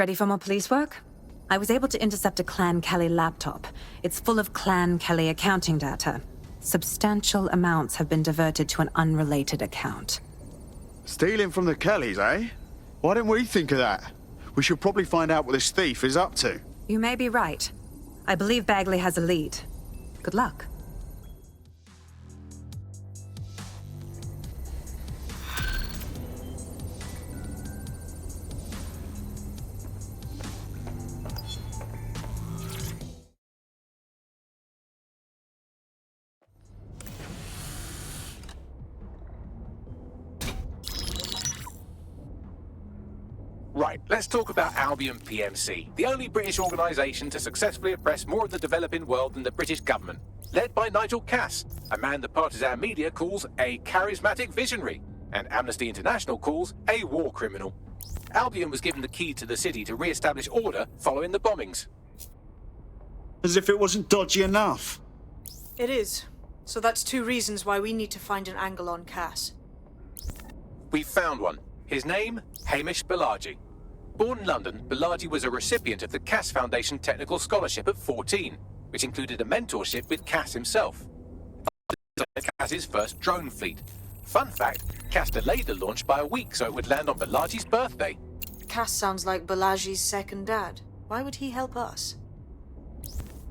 Ready for more police work? I was able to intercept a Clan Kelly laptop. It's full of Clan Kelly accounting data. Substantial amounts have been diverted to an unrelated account. Stealing from the Kellys, eh? Why didn't we think of that? We should probably find out what this thief is up to. You may be right. I believe Bagley has a lead. Good luck. Right, let's talk about Albion PMC, the only British organisation to successfully oppress more of the developing world than the British government. Led by Nigel Cass, a man the partisan media calls a charismatic visionary, and Amnesty International calls a war criminal. Albion was given the key to the city to re-establish order following the bombings. As if it wasn't dodgy enough. It is. So that's two reasons why we need to find an angle on Cass. We've found one. His name, Hamish Balaji. Born in London, Balaji was a recipient of the Cass Foundation Technical Scholarship at 14, which included a mentorship with Cass himself. Cass's first drone fleet. Fun fact, Cass delayed the launch by a week so it would land on Balaji's birthday. Cass sounds like Balaji's second dad. Why would he help us?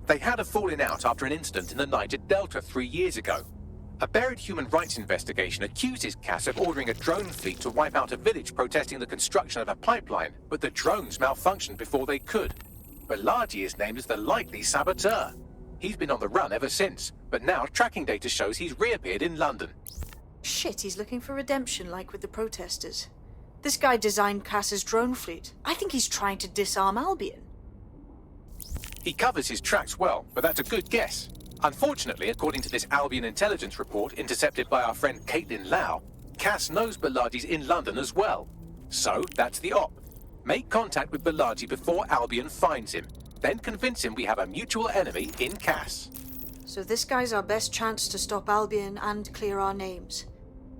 They had a falling out after an incident in the Niger Delta 3 years ago. A buried human rights investigation accuses Cass of ordering a drone fleet to wipe out a village protesting the construction of a pipeline, but the drones malfunctioned before they could. Balaji is named as the likely saboteur. He's been on the run ever since, but now tracking data shows he's reappeared in London. Shit, he's looking for redemption like with the protesters. This guy designed Cass's drone fleet. I think he's trying to disarm Albion. He covers his tracks well, but that's a good guess. Unfortunately, according to this Albion intelligence report intercepted by our friend Caitlin Lau, Cass knows Balaji's in London as well. So, that's the op. Make contact with Balaji before Albion finds him. Then convince him we have a mutual enemy in Cass. So this guy's our best chance to stop Albion and clear our names.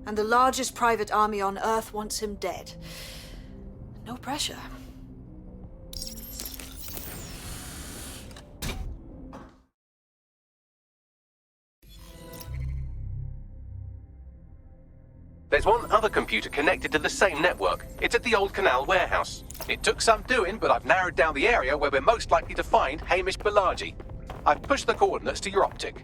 And the largest private army on Earth wants him dead. No pressure. There's one other computer connected to the same network. It's at the old canal warehouse. It took some doing, but I've narrowed down the area where we're most likely to find Hamish Balaji. I've pushed the coordinates to your optic.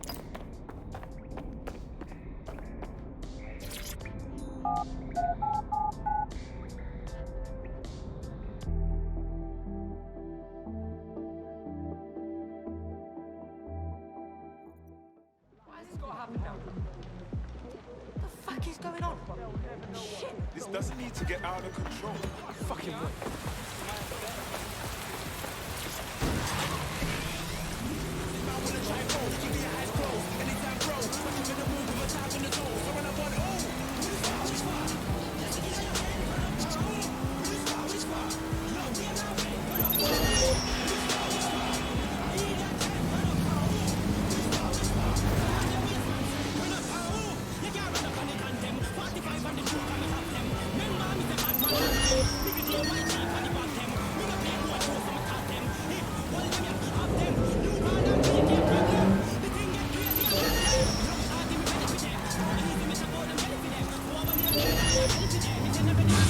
What is going on? Shit! This doesn't need to get out of control. Fucking way. Never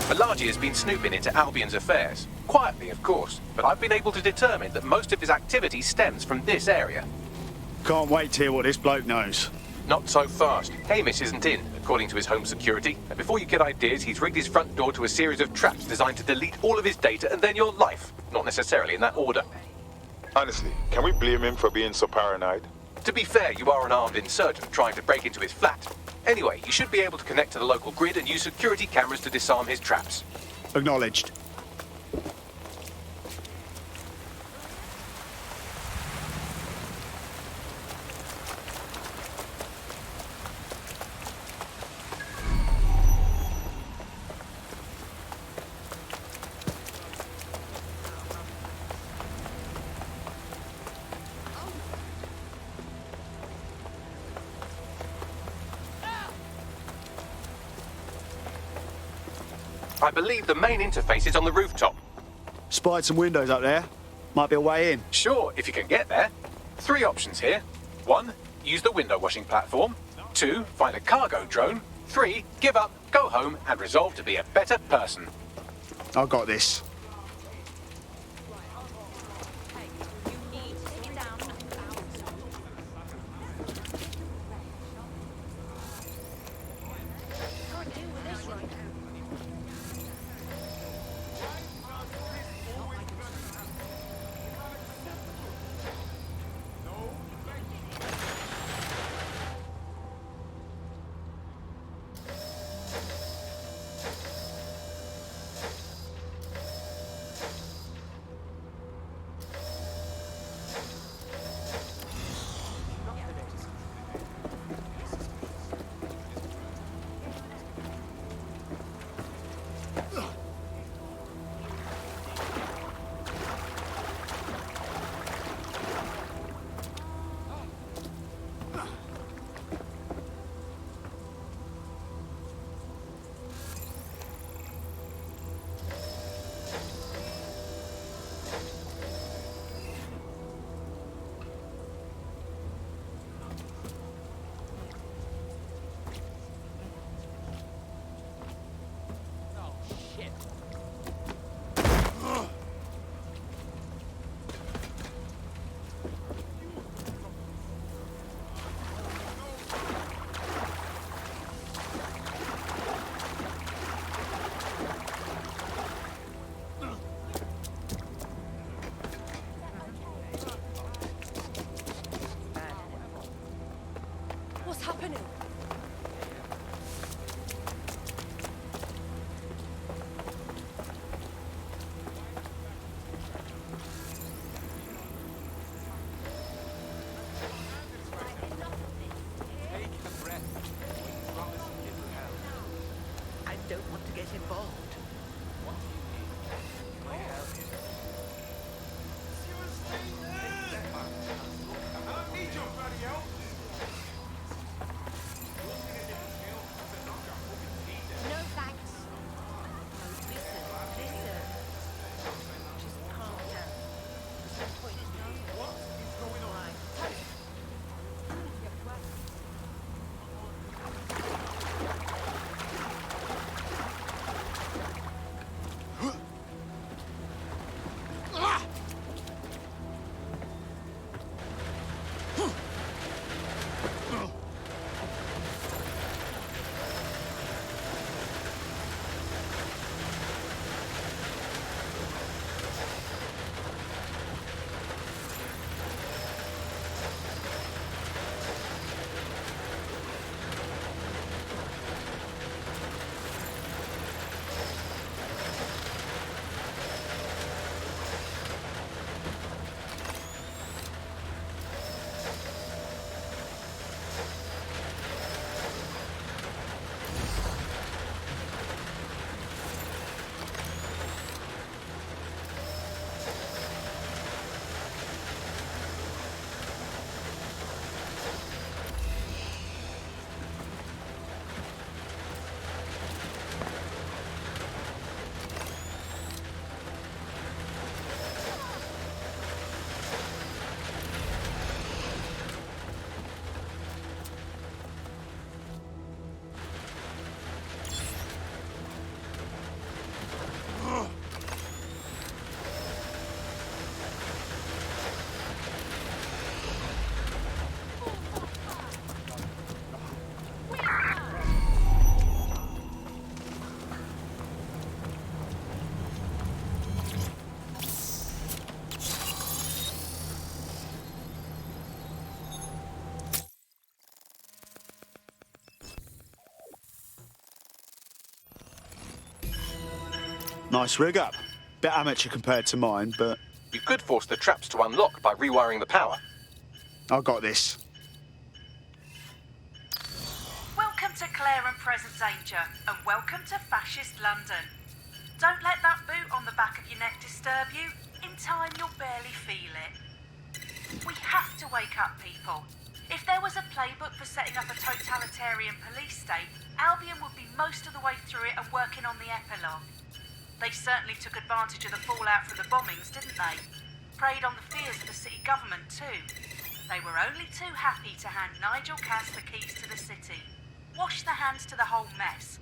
Malaji has been snooping into Albion's affairs. Quietly, of course, but I've been able to determine that most of his activity stems from this area. Can't wait to hear what this bloke knows. Not so fast. Hamish isn't in, according to his home security. And before you get ideas, he's rigged his front door to a series of traps designed to delete all of his data and then your life. Not necessarily in that order. Honestly, can we blame him for being so paranoid? To be fair, you are an armed insurgent trying to break into his flat. Anyway, you should be able to connect to the local grid and use security cameras to disarm his traps. Acknowledged. I believe the main interface is on the rooftop. Spied some windows up there. Might be a way in. Sure, if you can get there. 3 options here. 1, use the window washing platform. 2, find a cargo drone. 3, give up, go home, and resolve to be a better person. I got this. What's happening? I don't want to get involved. Nice rig up. Bit amateur compared to mine, but You could force the traps to unlock by rewiring the power. I got this. Welcome to Claire and Present Danger, and welcome to Fascist London. Don't let that boot on the back of your neck disturb you. In time, you'll barely feel it. We have to wake up, people. If there was a playbook for setting up a totalitarian police state, Albion would be most of the way through it and working on the epilogue. They certainly took advantage of the fallout from the bombings, didn't they? Preyed on the fears of the city government, too. They were only too happy to hand Nigel Cass the keys to the city. Wash their hands to the whole mess.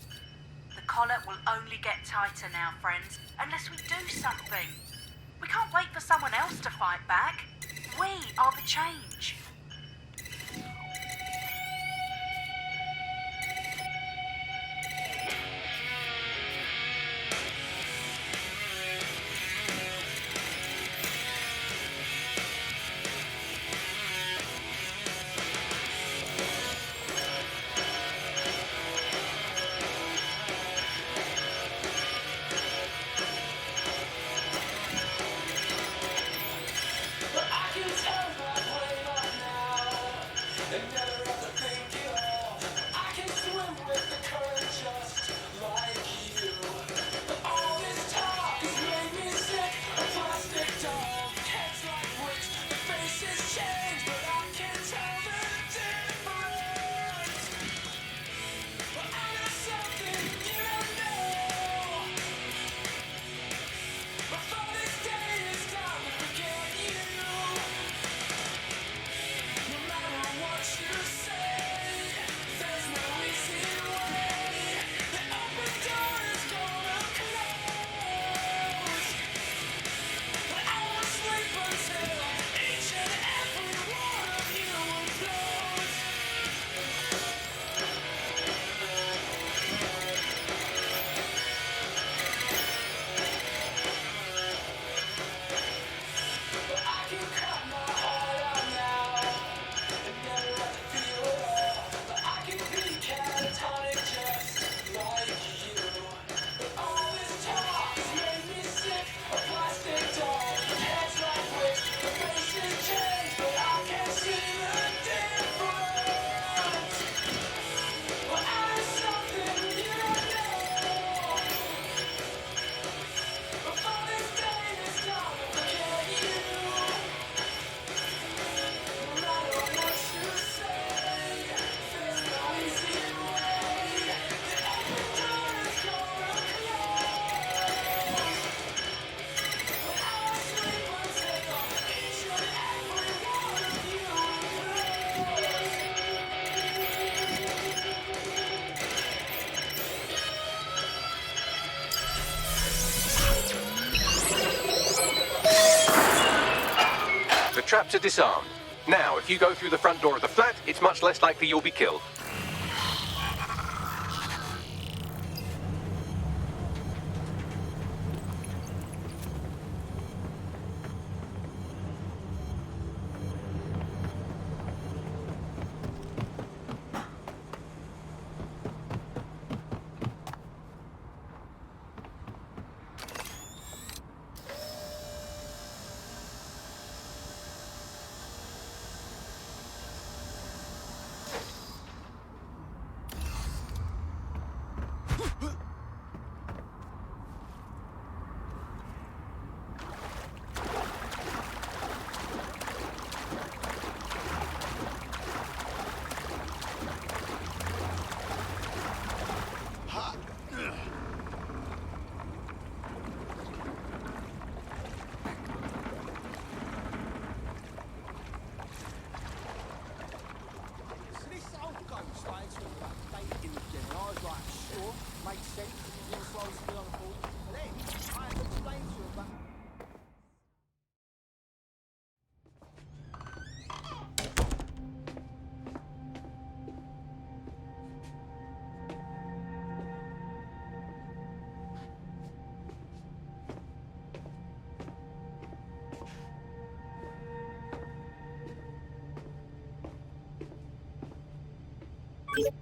The collar will only get tighter now, friends, unless we do something. We can't wait for someone else to fight back. We are the change. Traps are disarmed. Now, if you go through the front door of the flat, it's much less likely you'll be killed.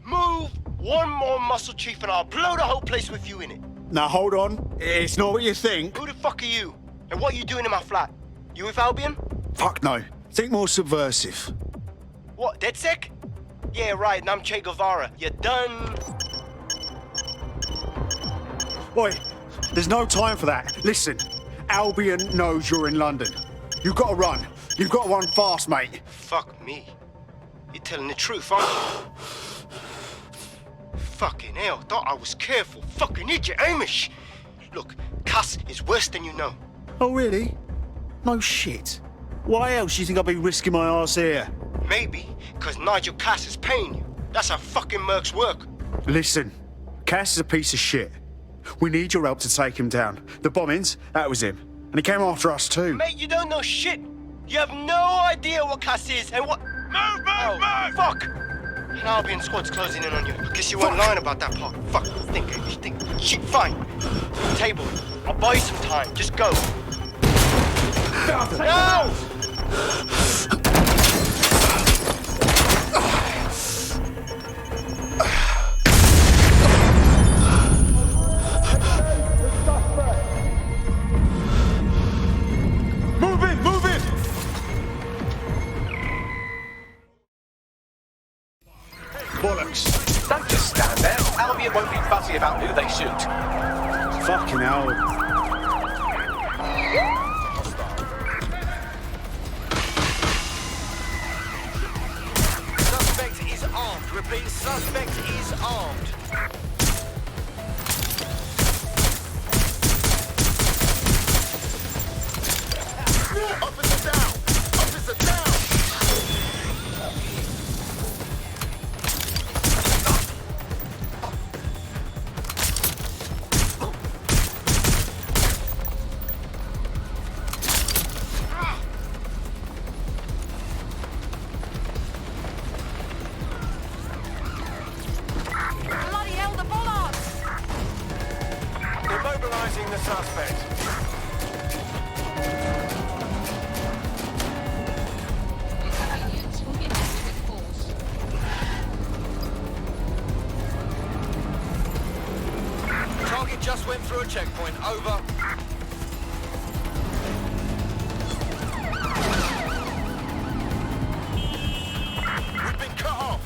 Move! One more muscle chief and I'll blow the whole place with you in it. Now hold on. It's not what you think. Who the fuck are you? And what are you doing in my flat? You with Albion? Fuck no. Think more subversive. What, DedSec? Yeah, right, and I'm Che Guevara. You done? Boy, there's no time for that. Listen, Albion knows you're in London. You've got to run. You've got to run fast, mate. Fuck me. You're telling the truth, aren't you? Fucking hell, thought I was careful. Fucking idiot, Hamish. Look, Cass is worse than you know. Oh, really? No shit. Why else do you think I'd be risking my arse here? Maybe, because Nigel Cass is paying you. That's how fucking mercs work. Listen, Cass is a piece of shit. We need your help to take him down. The bombings, that was him. And he came after us too. Mate, you don't know shit. You have no idea what Cass is and what... Move! Fuck! An Albion squad's closing in on you. I guess you weren't lying about that part. Fuck, think. Shit, fine. Table, I'll buy you some time. Just go. No! Move it! Bollocks. Don't just stand there. Albion won't be fussy about who they shoot. Fucking hell. Suspect is armed. Repeat, suspect is armed. Officer down! Officer down! Bloody hell, the bollards! Immobilizing the suspect. Target just went through a checkpoint. Over. We've been cut off.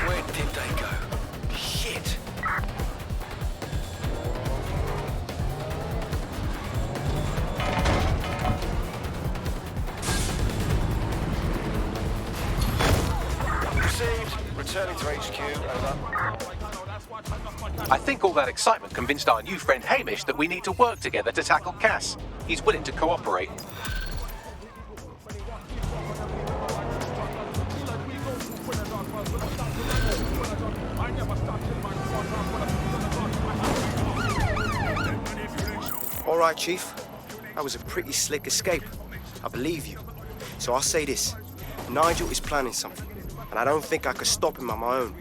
Where did they go? Shit. Received. Returning to HQ. Over. I think all that excitement convinced our new friend Hamish that we need to work together to tackle Cass. He's willing to cooperate. All right, Chief. That was a pretty slick escape. I believe you. So I'll say this. Nigel is planning something, and I don't think I could stop him on my own.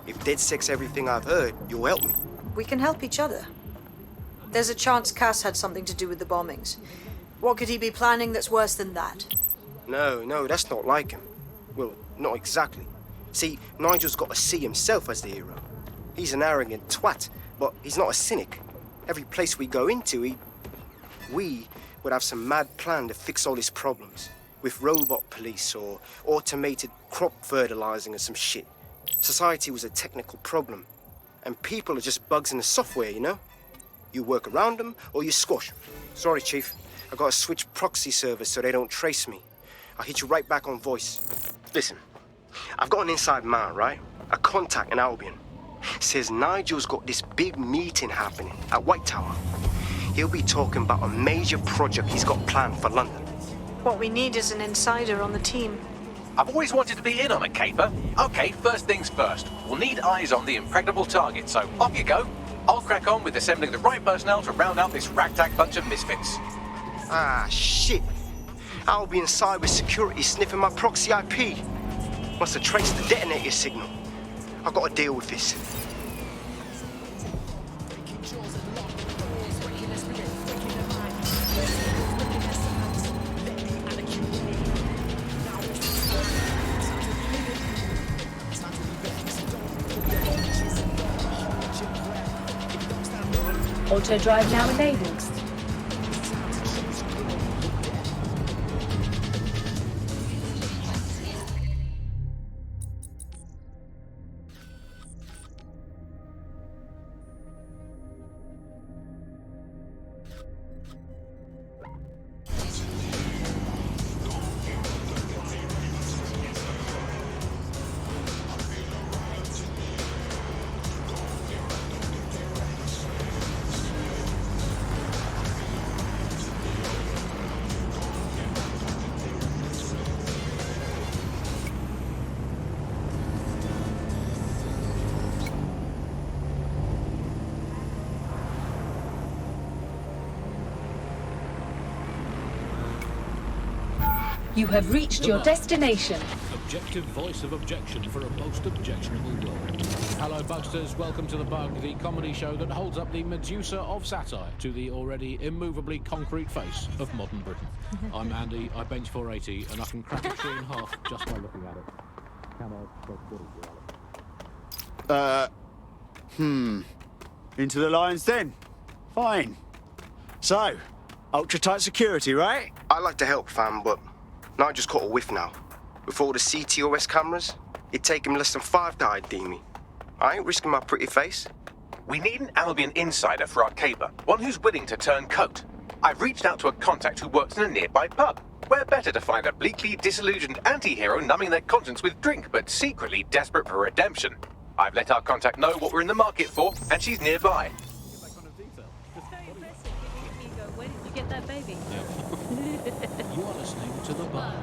If DedSec's everything I've heard, you'll help me. We can help each other. There's a chance Cass had something to do with the bombings. What could he be planning that's worse than that? No, that's not like him. Well, not exactly. See, Nigel's got to see himself as the hero. He's an arrogant twat, but he's not a cynic. Every place we go into, we would have some mad plan to fix all his problems. With robot police or automated crop fertilizing or some shit. Society was a technical problem. And people are just bugs in the software, you know? You work around them or you squash them. Sorry, Chief. I gotta switch proxy servers so they don't trace me. I'll hit you right back on voice. Listen, I've got an inside man, right? A contact in Albion. Says Nigel's got this big meeting happening at White Tower. He'll be talking about a major project he's got planned for London. What we need is an insider on the team. I've always wanted to be in on a caper. Okay, first things first. We'll need eyes on the impregnable target, so off you go. I'll crack on with assembling the right personnel to round out this ragtag bunch of misfits. Ah, shit. Albion cyber security sniffing my proxy IP. Must have traced the detonator signal. I've got to deal with this. Auto drive now enabled. You have reached your destination. Objective voice of objection for a most objectionable world. Hello, Bugsters. Welcome to The Bug, the comedy show that holds up the Medusa of satire to the already immovably concrete face of modern Britain. I'm Andy, I bench 480, and I can crack a tree in half just by looking at it. Into the lines then. Fine. So, ultra-tight security, right? I like to help, fam, but Nigel's caught a whiff now. With all the CTOS cameras, it'd take him less than 5 to ID me. I ain't risking my pretty face. We need an Albion insider for our caper, one who's willing to turn coat. I've reached out to a contact who works in a nearby pub. Where better to find a bleakly disillusioned anti-hero numbing their conscience with drink, but secretly desperate for redemption. I've let our contact know what we're in the market for, and she's nearby. Where did you get that baby? You are listening to The Bug.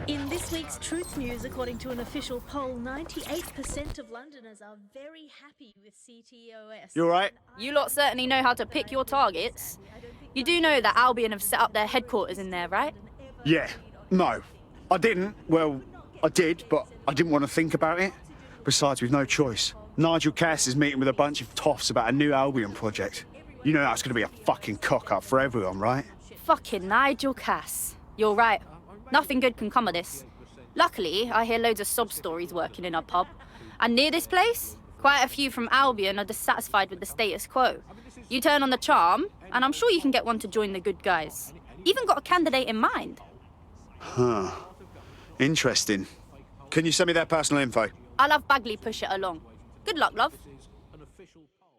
In this week's Truth News, according to an official poll, 98% of Londoners are very happy with CTOS. You alright? You lot certainly know how to pick your targets. You do know that Albion have set up their headquarters in there, right? Yeah. No. I didn't. Well, I did, but I didn't want to think about it. Besides, we've no choice. Nigel Cass is meeting with a bunch of toffs about a new Albion project. You know that's going to be a fucking cock-up for everyone, right? Fucking Nigel Cass. You're right. Nothing good can come of this. Luckily, I hear loads of sob stories working in our pub. And near this place, quite a few from Albion are dissatisfied with the status quo. You turn on the charm, and I'm sure you can get one to join the good guys. Even got a candidate in mind. Huh. Interesting. Can you send me their personal info? I'll have Bagley push it along. Good luck, love. An official poll.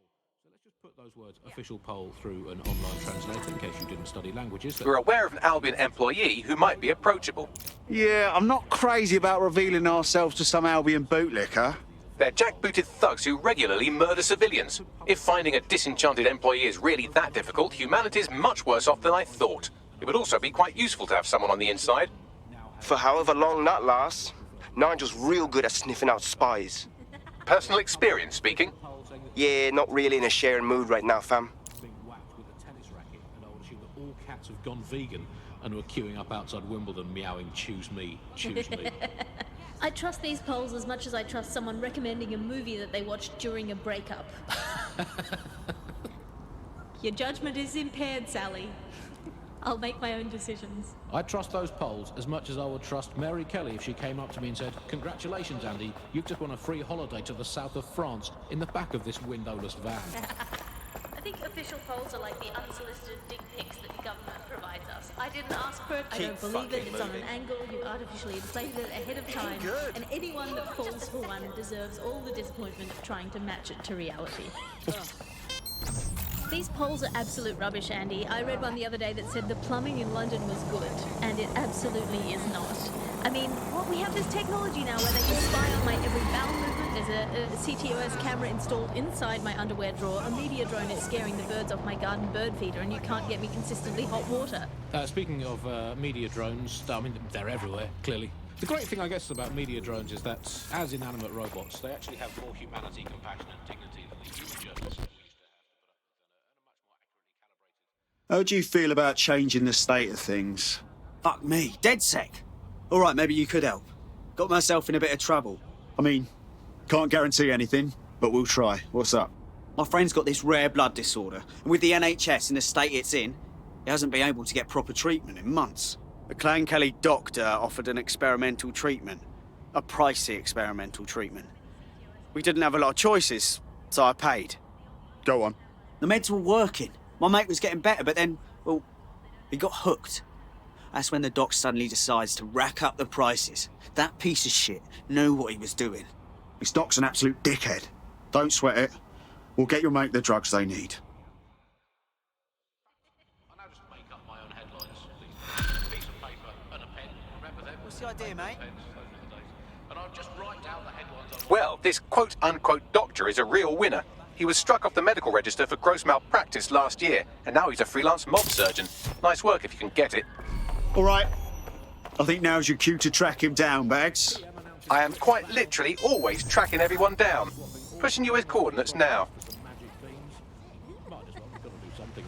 So let's just put those words, official poll, through an online translator in case you didn't study languages. We're aware of an Albion employee who might be approachable. Yeah, I'm not crazy about revealing ourselves to some Albion bootlicker. They're jackbooted thugs who regularly murder civilians. If finding a disenchanted employee is really that difficult, humanity's much worse off than I thought. It would also be quite useful to have someone on the inside. For however long that lasts, Nigel's real good at sniffing out spies. Personal experience speaking. Yeah, not really in a sharing mood right now, fam. Being whacked with a tennis racket, and I would assume that all cats have gone vegan and were queuing up outside Wimbledon meowing, choose me, choose me. I trust these polls as much as I trust someone recommending a movie that they watched during a breakup. Your judgment is impaired, Sally. I'll make my own decisions. I trust those polls as much as I would trust Mary Kelly if she came up to me and said, "Congratulations, Andy, you took on a free holiday to the south of France in the back of this windowless van." I think official polls are like the unsolicited dick pics that the government provides us. I didn't ask for it, I don't believe it, it's on an angle, you artificially inflated it ahead of time, and anyone that falls for one deserves all the disappointment of trying to match it to reality. These polls are absolute rubbish, Andy. I read one the other day that said the plumbing in London was good, and it absolutely is not. I mean, we have this technology now where they can spy on my every bowel movement. There's a CTOS camera installed inside my underwear drawer. A media drone is scaring the birds off my garden bird feeder, and you can't get me consistently hot water. Speaking of media drones, I mean, they're everywhere, clearly. The great thing, I guess, about media drones is that, as inanimate robots, they actually have more humanity, compassion, and dignity than the human journalists. How do you feel about changing the state of things? Fuck me, dead sec. All right, maybe you could help. Got myself in a bit of trouble. I mean, can't guarantee anything, but we'll try. What's up? My friend's got this rare blood disorder, and with the NHS in the state it's in, he hasn't been able to get proper treatment in months. The Clan Kelly doctor offered an experimental treatment. A pricey experimental treatment. We didn't have a lot of choices, so I paid. Go on. The meds were working. My mate was getting better, but then, well, he got hooked. That's when the doc suddenly decides to rack up the prices. That piece of shit knew what he was doing. This doc's an absolute dickhead. Don't sweat it. We'll get your mate the drugs they need. I now just make up my own headlines. Piece of paper and a pen. Remember them? What's the idea, mate? And I'll just write down the headlines. Well, this quote-unquote doctor is a real winner. He was struck off the medical register for gross malpractice last year, and now he's a freelance mob surgeon. Nice work if you can get it. All right. I think now's your cue to track him down, Bags. I am quite literally always tracking everyone down. Pushing you his coordinates now. Might as well. We've got to do something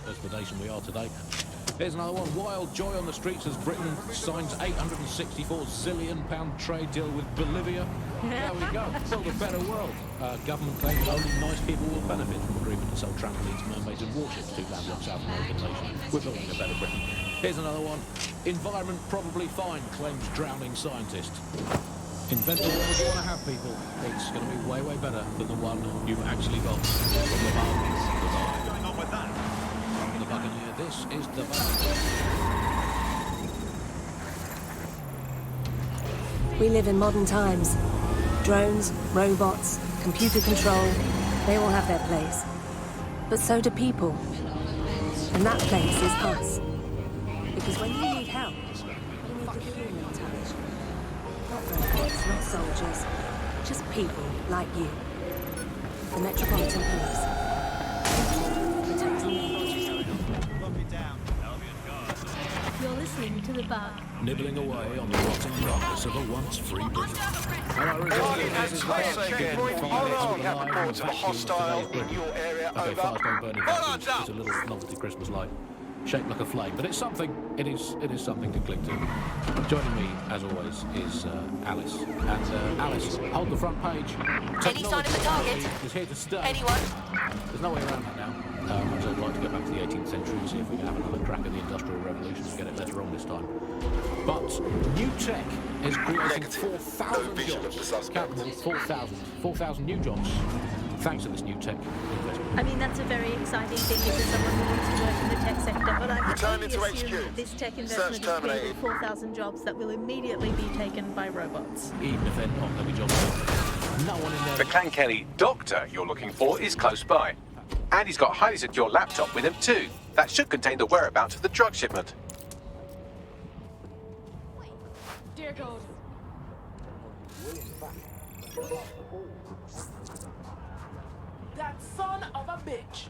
as the nation we are today. Here's another one. Wild joy on the streets as Britain signs £864 zillion trade deal with Bolivia. There we go. Build a better world. Government claims only nice people will benefit from agreement to sell trampolines, mermaids and warships to landlocked South American nation. We're building a better Britain. Here's another one. Environment probably fine, claims drowning scientist. Invent the world you want to have, people. It's going to be way, way better than the one you've actually got. From the Bug, What's going on with that? the Buccaneer, this is the Bug. We live in modern times. Drones, robots, computer control, they all have their place. But so do people. And that place is us. Because when you need help, you need the human touch. Not robots, not soldiers, just people like you. The Metropolitan Police. You're listening to The Bug. Nibbling away on the rotten carcass of a once free Britain. We have reports of a hostile in your area. Okay, Over. fires don't burn in Bollards factories. up. It's a little novelty Christmas light, shaped like a flame, but it's something. It is something to cling to. Joining me, as always, is Alice. And Alice, hold the front page. Any sign of the target? Is here to stay. Anyone? There's no way around that now. So I'd like to go back to the 18th century and see if we can have another crack at the Industrial Revolution and get it less wrong this time. But new tech is creating 4,000 jobs. Count them, 4,000 new jobs. Thanks to this new tech investment. I mean, that's a very exciting thing if there's someone who wants to work in the tech sector, but I would Return only into assume HQ. that this tech Search investment is terminated. creating 4,000 jobs that will immediately be taken by robots. Even if they're not, there'll be jobs. No one in there. The Clan Kelly doctor you're looking for is close by. And he's got a highly secure laptop with him too. That should contain the whereabouts of the drug shipment. Dear God. That son of a bitch.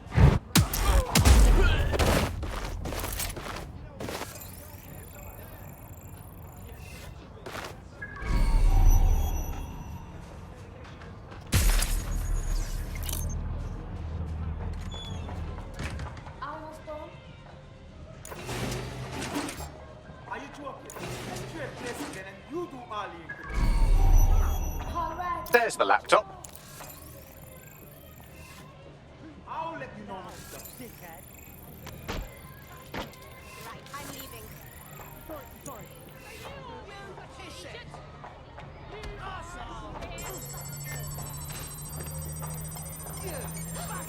Are you joking? Straight place again and you do all you. There's the laptop. I'll let you know when it's done, dickhead. Right, I'm leaving. Sorry.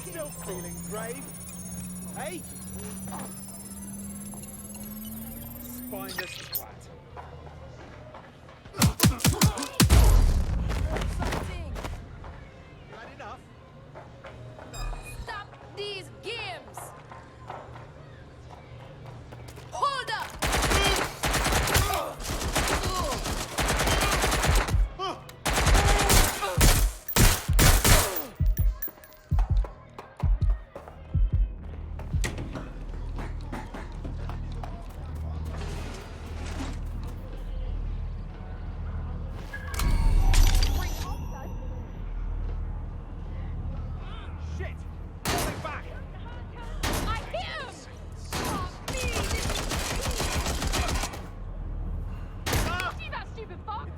Still feeling brave? Hey? Spineless twat. You had enough? Stop these games! Hold up! Shit! Falling back! I hit him! Oh, me! See that stupid fuck?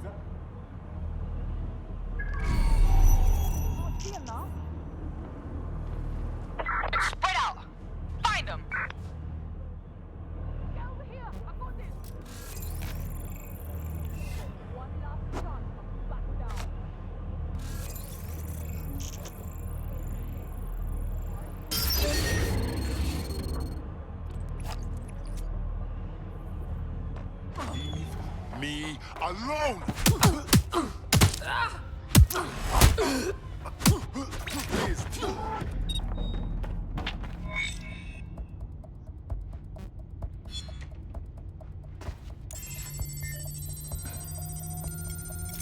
alone!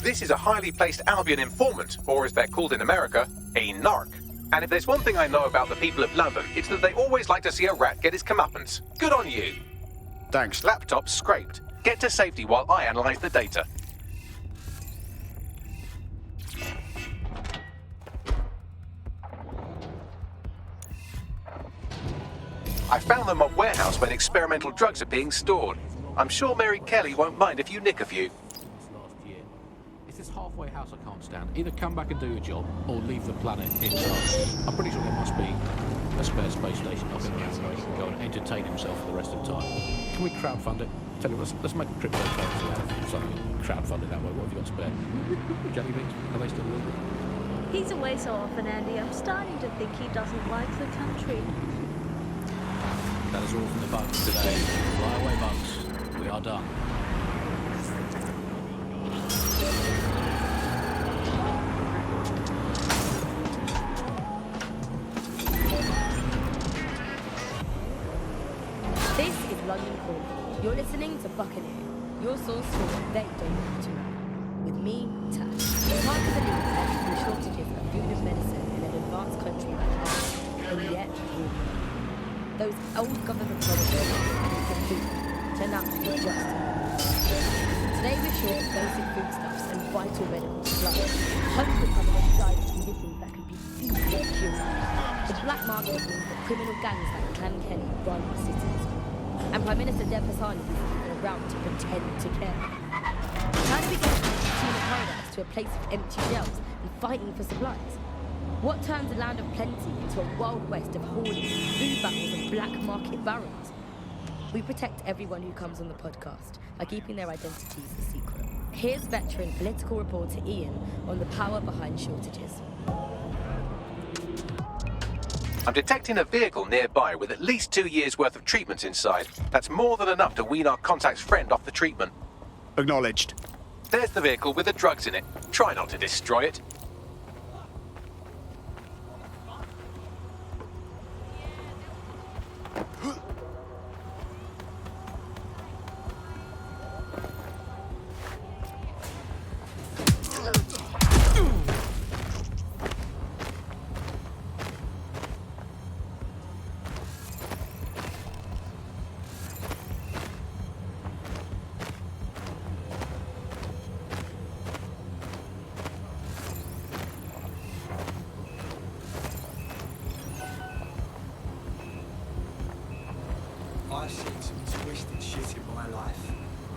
This is a highly placed Albion informant, or as they're called in America, a narc. And if there's one thing I know about the people of London, it's that they always like to see a rat get his comeuppance. Good on you. Thanks. Laptop scraped. Get to safety while I analyze the data. I found them at a warehouse where experimental drugs are being stored. I'm sure Mary Kelly won't mind if you nick a few. It's this halfway house I can't stand. Either come back and do your job, or leave the planet inside. I'm pretty sure there must be a spare space station up in the air where he can go and entertain himself for the rest of the time. Can we crowdfund it? Tell you what, let's make a cryptocurrency out of something. Crowdfund it that way. What have you got spare? Jelly beans? Are they still legal? He's away so often, Andy. I'm starting to think he doesn't like the country. That is all from the bugs today. Fly away, bugs. We are done. This is London Calling. You're listening to Buccaneer, your source for what they don't want to know. With me, Tash. Mark is a leader tackling shortages of food and medicine in an advanced country like ours, and yet we those old government promises for food turn out to be just enough. Today we're short of basic foodstuffs and vital medical supplies. Hundreds of governments died of conditions that could be easily cured. The black market means that criminal gangs like Clan Kelly run our cities. And Prime Minister Dev Hassani is around to pretend to care. How do we get from consumer paradise to a place of empty shelves and fighting for supplies? What turns a land of plenty into a wild west of hoarding, food battles and black market barons? We protect everyone who comes on the podcast by keeping their identities a secret. Here's veteran political reporter Ian on the power behind shortages. I'm detecting a vehicle nearby with at least 2 years' worth of treatments inside. That's more than enough to wean our contact's friend off the treatment. Acknowledged. There's the vehicle with the drugs in it. Try not to destroy it. I've seen some twisted shit in my life,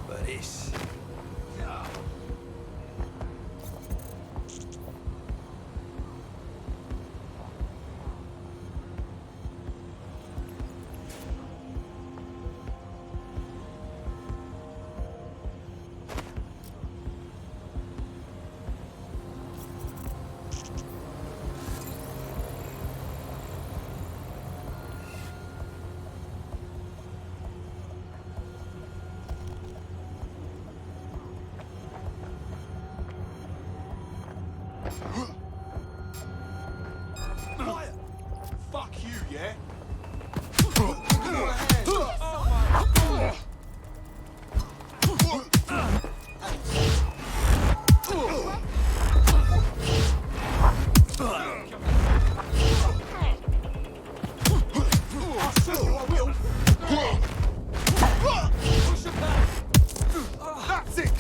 but this... No. Quiet! Fuck you, yeah? That's it!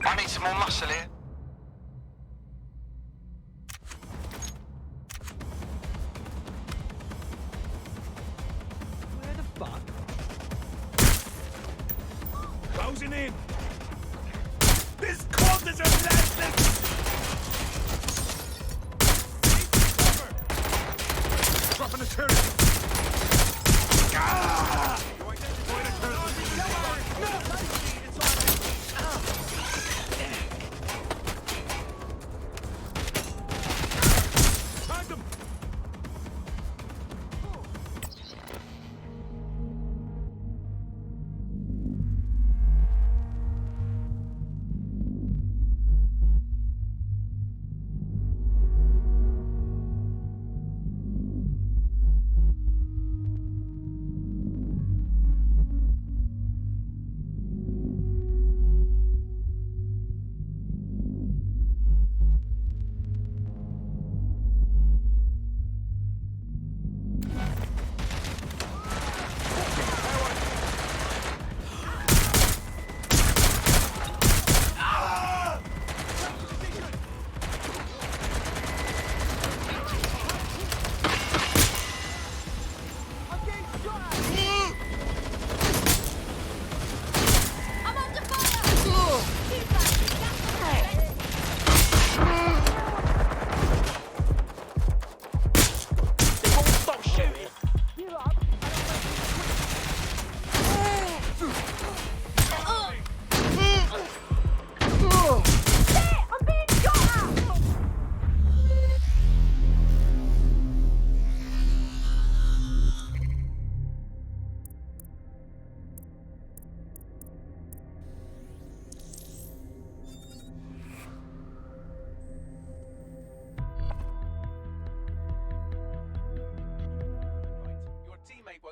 I need some more muscle here. Where the fuck? Closing in! This cult is a blasting! Dropping the turret! Ah!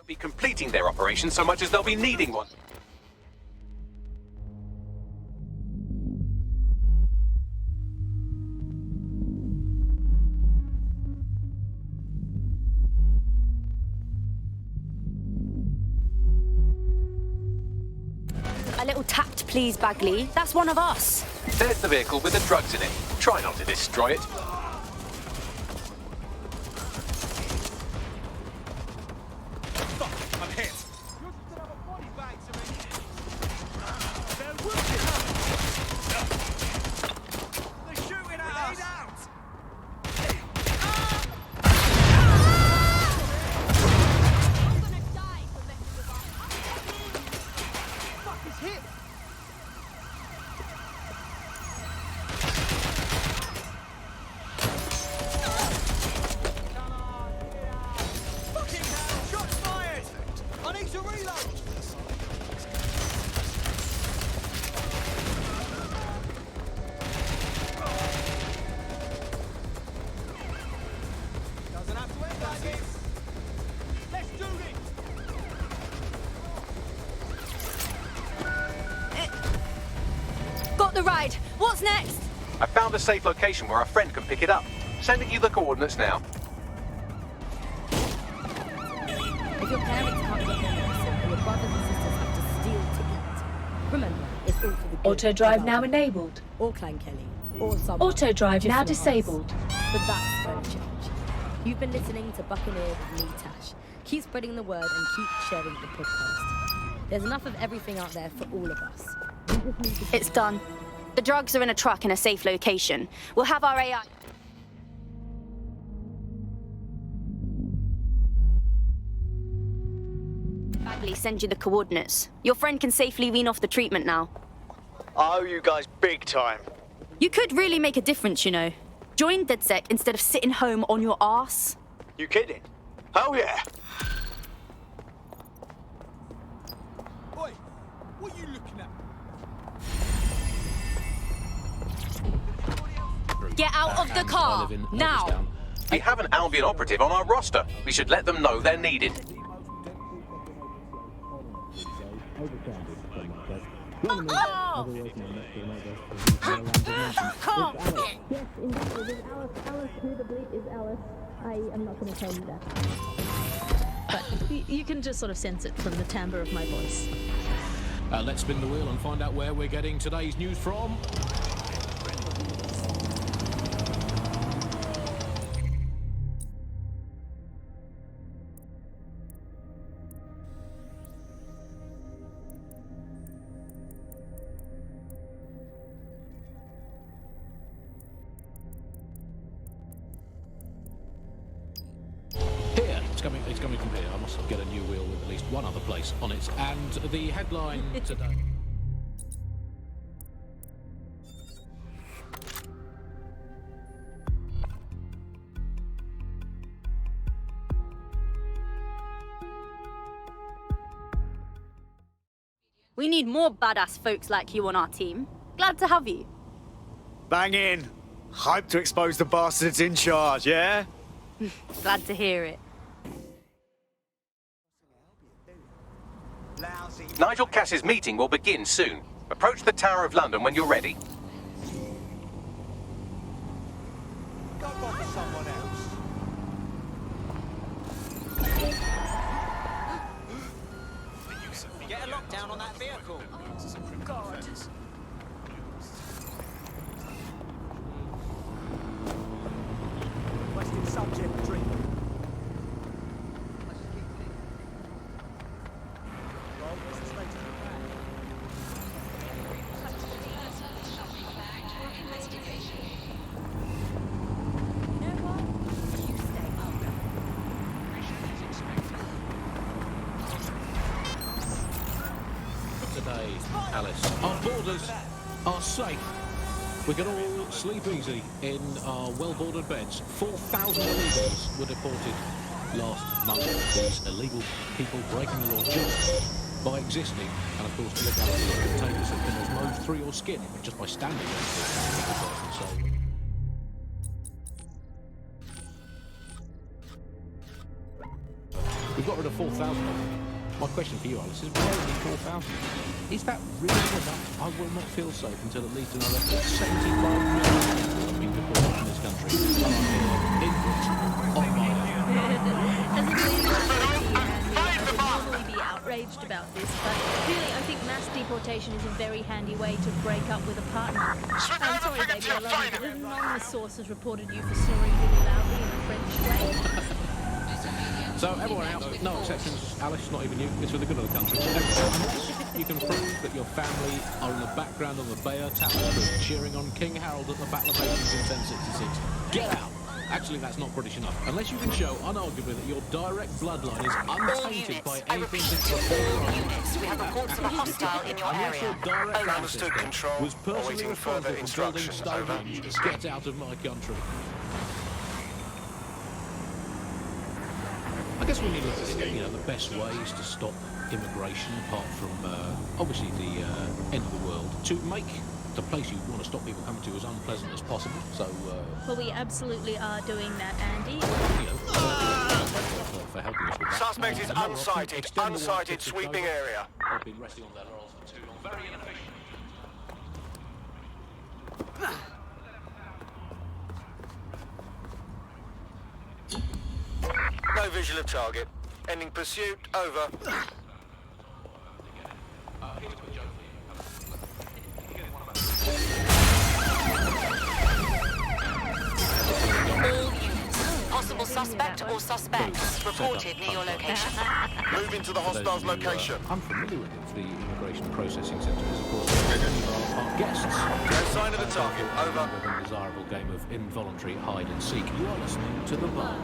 won't be completing their operation so much as they'll be needing one. A little tact, please, Bagley. That's one of us. There's the vehicle with the drugs in it. Try not to destroy it. I'm hit. They're shooting at us. Fuck is hit. Fucking hell! Shots fired! I need to reload! Doesn't have to end like this! Let's do it! Got the ride. What's next? I found a safe location where a friend can pick it up. Sending you the coordinates now. If your parents can't get their medicine, and your brothers and sisters have to steal to eat, remember, it's all for the good. Auto drive of now Albion, enabled. or Clan Kelly, or some. Auto drive just now for the disabled. hearts. But that's going to change. You've been listening to Buccaneer with me, Tash. Keep spreading the word and keep sharing the podcast. There's enough of everything out there for all of us. We just need to It's done. The drugs are in a truck in a safe location. We'll have our AI... Bagley send you the coordinates. Your friend can safely wean off the treatment now. I owe you guys big time. You could really make a difference, you know. Join DedSec instead of sitting home on your arse. You kidding? Oh yeah. Oi, what are you looking at? Get out of the car, now! We have an Albion operative on our roster. We should let them know they're needed. Yes, indeed, it is Alice. Alice, who the bleep is Alice? I am not going to tell you that. But you can just sort of sense it from the timbre of my voice. Let's spin the wheel and find out where we're getting today's news from. It's coming from here. I must get a new wheel with at least one other place on it. And the headline today. We need more badass folks like you on our team. Glad to have you. Bang in. Hype to expose the bastards in charge, yeah? Glad to hear it. Nigel Cass's meeting will begin soon. Approach the Tower of London when you're ready. Go bother someone else. Get a lockdown on that vehicle. God. Requesting subject treatment. Today, Alice, our borders are safe. We can all sleep easy in our well-bordered beds. 4,000 illegals were deported last month. These illegal people breaking the law just by existing. And of course, illegality is contagious and can move through your skin just by standing there. So, we've We've got rid of 4,000 of them. My question for you, Alice, is where are the 4,000? Is that really enough? I will not feel safe until at least another 75 million people have been deported in this country. And I'm here in Britain, on my own. As a leader of the team, I would normally be outraged about this, but really I think mass deportation is a very handy way to break up with a partner. I'm sorry, baby, I love you, but an anonymous source has reported you for snoring really loudly in a French way. So everyone else, no exceptions, Alice, not even you, it's for the good of the country. Unless you can prove that your family are in the background of the Bayeux Tapestry cheering on King Harold at the Battle of Hastings in 1066. Get out! Actually, that's not British enough. Unless you can show, unarguably, that your direct bloodline is untainted by anything Units, we have reports of a hostile in your area. Understood, control. Was personally responsible for building Stonehenge. Get out of my country. I guess we need to look at the best ways to stop immigration, apart from obviously the end of the world, to make the place you want to stop people coming to as unpleasant as possible. So, well, we absolutely are doing that, Andy. For helping us with that. Suspect is unsighted. Unsighted sweeping area. I've been resting on their laurels for too long. Very inefficient. No visual of target. Ending pursuit. Over. All units. Possible suspect or suspects reported near your location. Move into the hostile's location. I'm familiar with it. The immigration processing centre is, of course, many of our guests. No sign of the target. Over. With an undesirable game of involuntary hide and seek. You are listening to The Bar.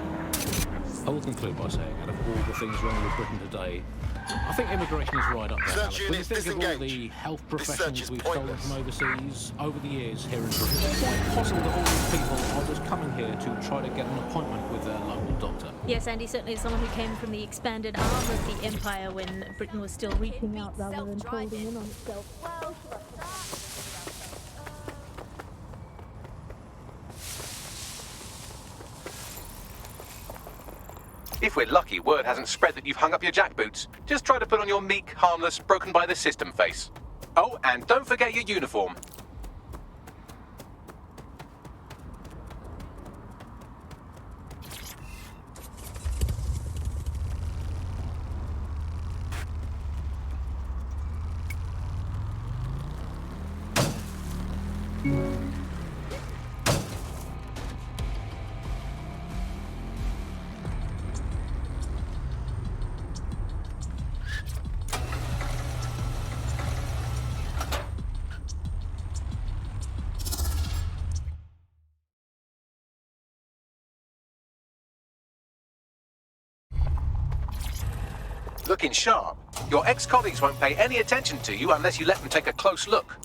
I will conclude by saying, out of all the things wrong with Britain today, I think immigration is right up there. Search When you units think of all disengage. the health This search professionals is we've stolen pointless. from overseas over the years here in Britain, it's quite possible that all these people are just coming here to try to get an appointment with their local doctor. Yes, Andy, certainly as someone who came from the expanded arm of the Empire when Britain was still reaching out rather than folding in on itself. If we're lucky, word hasn't spread that you've hung up your jackboots. Just try to put on your meek, harmless, broken by the system face. Oh, and don't forget your uniform. Looking sharp. Your ex-colleagues won't pay any attention to you unless you let them take a close look.